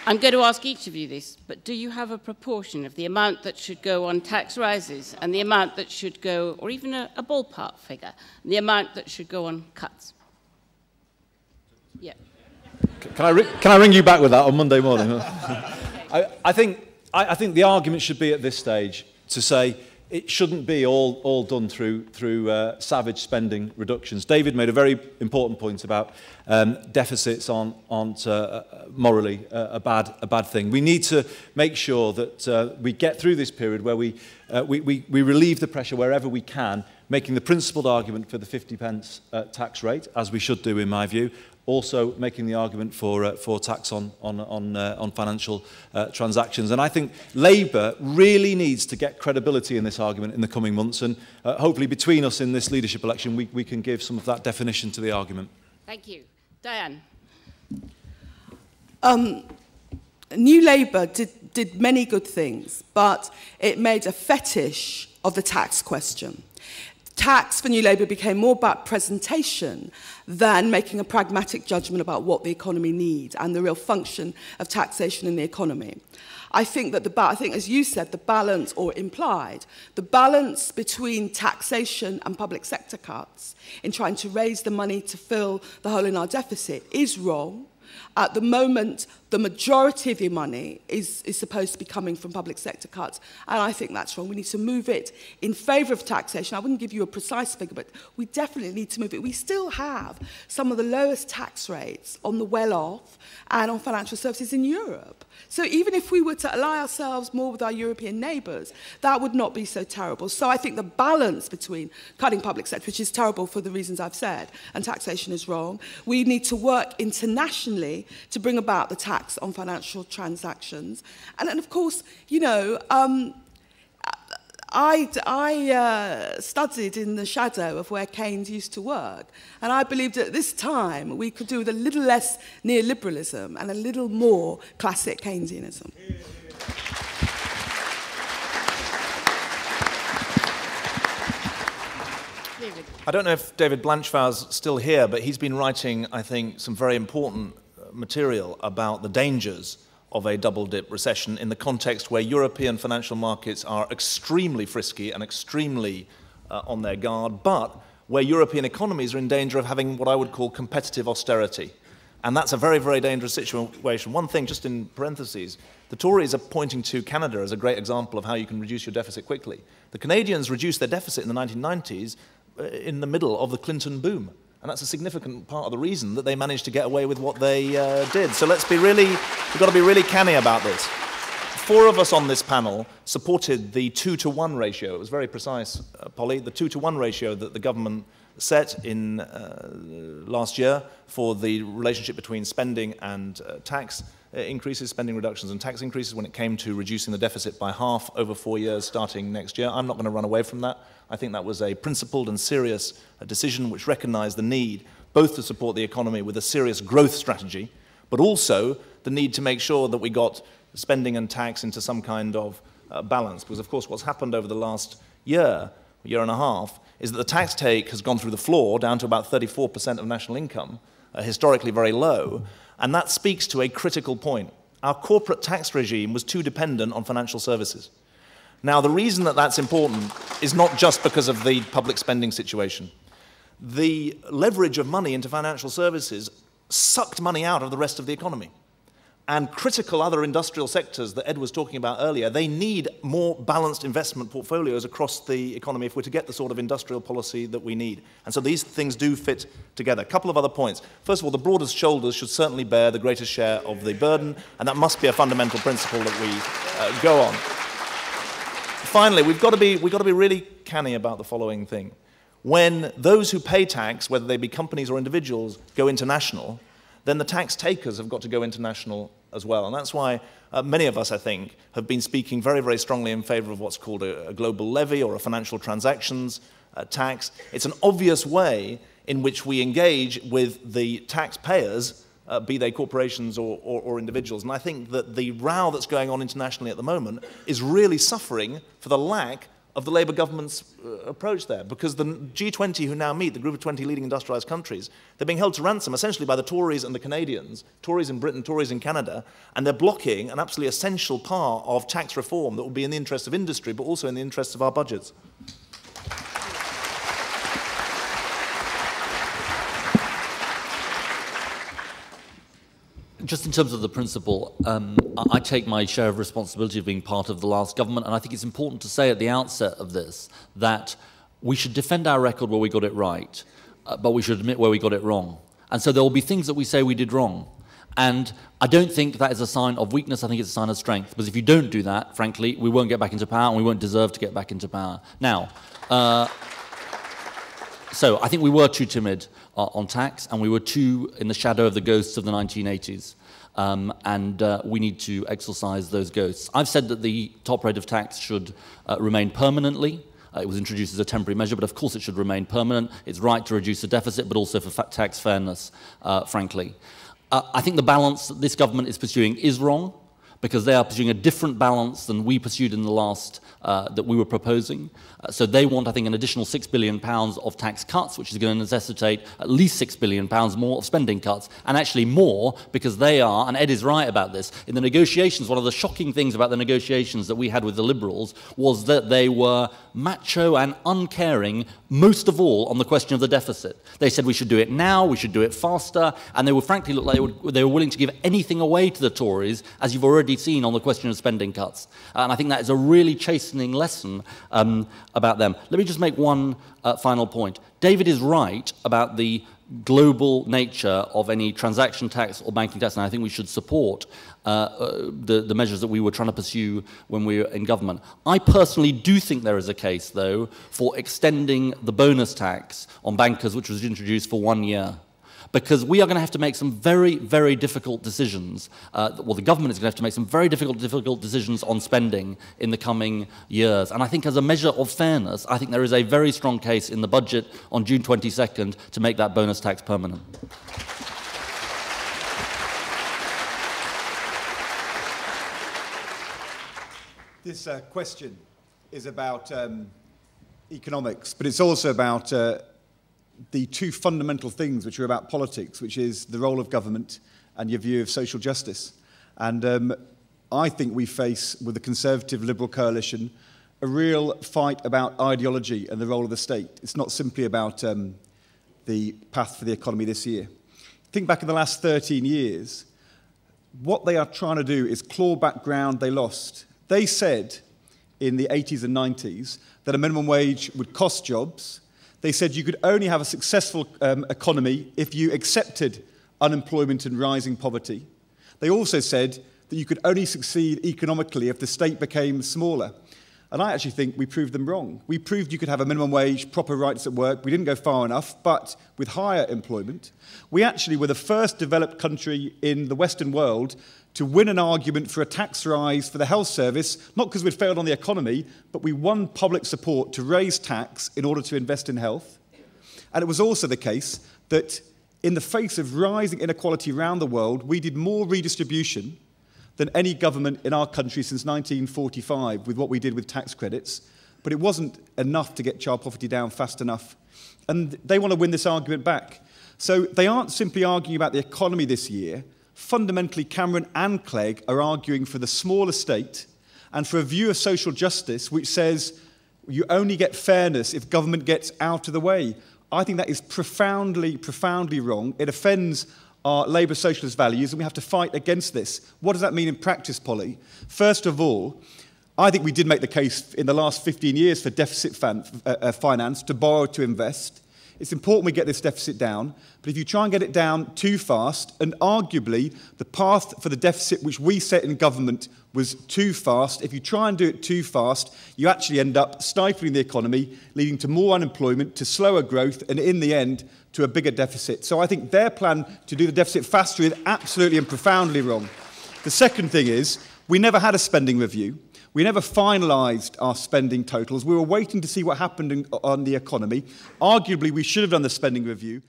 I'm going to ask each of you this, but do you have a proportion of the amount that should go on tax rises and the amount that should go, or even a ballpark figure, the amount that should go on cuts? Yeah. Can I ring you back with that on Monday morning? I think the argument should be at this stage to say it shouldn't be all done through savage spending reductions. David made a very important point about deficits aren't morally a bad thing. We need to make sure that we get through this period where we relieve the pressure wherever we can, making the principled argument for the 50p tax rate, as we should do in my view, also making the argument for tax on financial transactions. And I think Labour really needs to get credibility in this argument in the coming months, and hopefully between us in this leadership election we can give some of that definition to the argument. Thank you. Diane. New Labour did many good things, but it made a fetish of the tax question. Tax for New Labour became more about presentation than making a pragmatic judgment about what the economy needs and the real function of taxation in the economy. I think that as you said, the balance, or implied, the balance between taxation and public sector cuts in trying to raise the money to fill the hole in our deficit is wrong. At the moment, the majority of the money is supposed to be coming from public sector cuts, and I think that's wrong. We need to move it in favour of taxation. I wouldn't give you a precise figure, but we definitely need to move it. We still have some of the lowest tax rates on the well-off and on financial services in Europe. So even if we were to ally ourselves more with our European neighbours, that would not be so terrible. So I think the balance between cutting public sector, which is terrible for the reasons I've said, and taxation is wrong. We need to work internationally to bring about the tax on financial transactions. And then, of course, you know, I studied in the shadow of where Keynes used to work, and I believed at this time we could do with a little less neoliberalism and a little more classic Keynesianism. I don't know if David Blanchflower's still here, but he's been writing, I think, some very important material about the dangers of a double-dip recession in the context where European financial markets are extremely frisky and extremely on their guard, but where European economies are in danger of having what I would call competitive austerity. And that's a very, very dangerous situation. One thing, just in parentheses, the Tories are pointing to Canada as a great example of how you can reduce your deficit quickly. The Canadians reduced their deficit in the 1990s in the middle of the Clinton boom. And that's a significant part of the reason that they managed to get away with what they did. So we've got to be really canny about this. 4 of us on this panel supported the 2-to-1 ratio. It was very precise, Polly, the 2-to-1 ratio that the government set in last year for the relationship between spending and tax increases, spending reductions and tax increases when it came to reducing the deficit by half over 4 years starting next year. I'm not going to run away from that. I think that was a principled and serious decision which recognised the need both to support the economy with a serious growth strategy, but also the need to make sure that we got spending and tax into some kind of balance. Because, of course, what's happened over the last year and a half, is that the tax take has gone through the floor down to about 34% of national income, historically very low, and that speaks to a critical point. Our corporate tax regime was too dependent on financial services. Now, the reason that that's important is not just because of the public spending situation. The leverage of money into financial services sucked money out of the rest of the economy. And critical other industrial sectors that Ed was talking about earlier, they need more balanced investment portfolios across the economy if we're to get the sort of industrial policy that we need. And so these things do fit together. A couple of other points. First of all, the broadest shoulders should certainly bear the greatest share of the burden, and that must be a fundamental principle that we go on. Finally, we've got to be really canny about the following thing. When those who pay tax, whether they be companies or individuals, go international, then the tax takers have got to go international as well. And that's why many of us, I think, have been speaking very, very strongly in favour of what's called a global levy or a financial transactions tax. It's an obvious way in which we engage with the taxpayers, be they corporations or individuals. And I think that the row that's going on internationally at the moment is really suffering for the lack of the Labour government's approach there, because the G20 who now meet, the group of 20 leading industrialised countries, they're being held to ransom essentially by the Tories and the Canadians, Tories in Britain, Tories in Canada, and they're blocking an absolutely essential part of tax reform that will be in the interests of industry, but also in the interests of our budgets. Just in terms of the principle, I take my share of responsibility of being part of the last government, and I think it's important to say at the outset of this that we should defend our record where we got it right, but we should admit where we got it wrong. And so there will be things that we say we did wrong. And I don't think that is a sign of weakness, I think it's a sign of strength. Because if you don't do that, frankly, we won't get back into power, and we won't deserve to get back into power. Now, so I think we were too timid on tax, and we were too in the shadow of the ghosts of the 1980s. And we need to exorcise those ghosts. I've said that the top rate of tax should remain permanently. It was introduced as a temporary measure, but of course it should remain permanent. It's right to reduce the deficit, but also for tax fairness, frankly. I think the balance that this government is pursuing is wrong, because they are pursuing a different balance than we pursued in the last, that we were proposing. So they want, I think, an additional £6 billion of tax cuts, which is going to necessitate at least £6 billion more of spending cuts, and actually more, because they are, and Ed is right about this, in the negotiations, one of the shocking things about the negotiations that we had with the Liberals was that they were macho and uncaring, most of all on the question of the deficit. They said we should do it now, we should do it faster, and they would frankly look like they were willing to give anything away to the Tories, as you've already seen on the question of spending cuts. And I think that is a really chastening lesson about them. Let me just make one final point. David is right about the global nature of any transaction tax or banking tax, and I think we should support the measures that we were trying to pursue when we were in government. I personally do think there is a case, though, for extending the bonus tax on bankers, which was introduced for 1 year. Because we are going to have to make some very, very difficult decisions. Well, the government is going to have to make some very difficult decisions on spending in the coming years. And I think as a measure of fairness, I think there is a very strong case in the budget on June 22nd to make that bonus tax permanent. This question is about economics, but it's also about the two fundamental things which are about politics, which is the role of government and your view of social justice. And I think we face, with the Conservative Liberal coalition, a real fight about ideology and the role of the state. It's not simply about the path for the economy this year. Think back in the last 13 years, what they are trying to do is claw back ground they lost. They said in the 80s and 90s that a minimum wage would cost jobs. They said you could only have a successful economy if you accepted unemployment and rising poverty. They also said that you could only succeed economically if the state became smaller. And I actually think we proved them wrong. We proved you could have a minimum wage, proper rights at work. We didn't go far enough, but with higher employment. We actually were the first developed country in the Western world to win an argument for a tax rise for the health service, not because we'd failed on the economy, but we won public support to raise tax in order to invest in health. And it was also the case that in the face of rising inequality around the world, we did more redistribution than any government in our country since 1945 with what we did with tax credits. But it wasn't enough to get child poverty down fast enough. And they want to win this argument back. So they aren't simply arguing about the economy this year. Fundamentally, Cameron and Clegg are arguing for the smaller state and for a view of social justice which says you only get fairness if government gets out of the way. I think that is profoundly, profoundly wrong. It offends our Labour socialist values, and we have to fight against this. What does that mean in practice, Polly? First of all, I think we did make the case in the last 15 years for deficit finance, to borrow to invest. It's important we get this deficit down, but if you try and get it down too fast, and arguably the path for the deficit which we set in government was too fast, if you try and do it too fast, you actually end up stifling the economy, leading to more unemployment, to slower growth, and in the end, to a bigger deficit. So I think their plan to do the deficit faster is absolutely and profoundly wrong. The second thing is, we never had a spending review. We never finalised our spending totals. We were waiting to see what happened on the economy. Arguably, we should have done the spending review.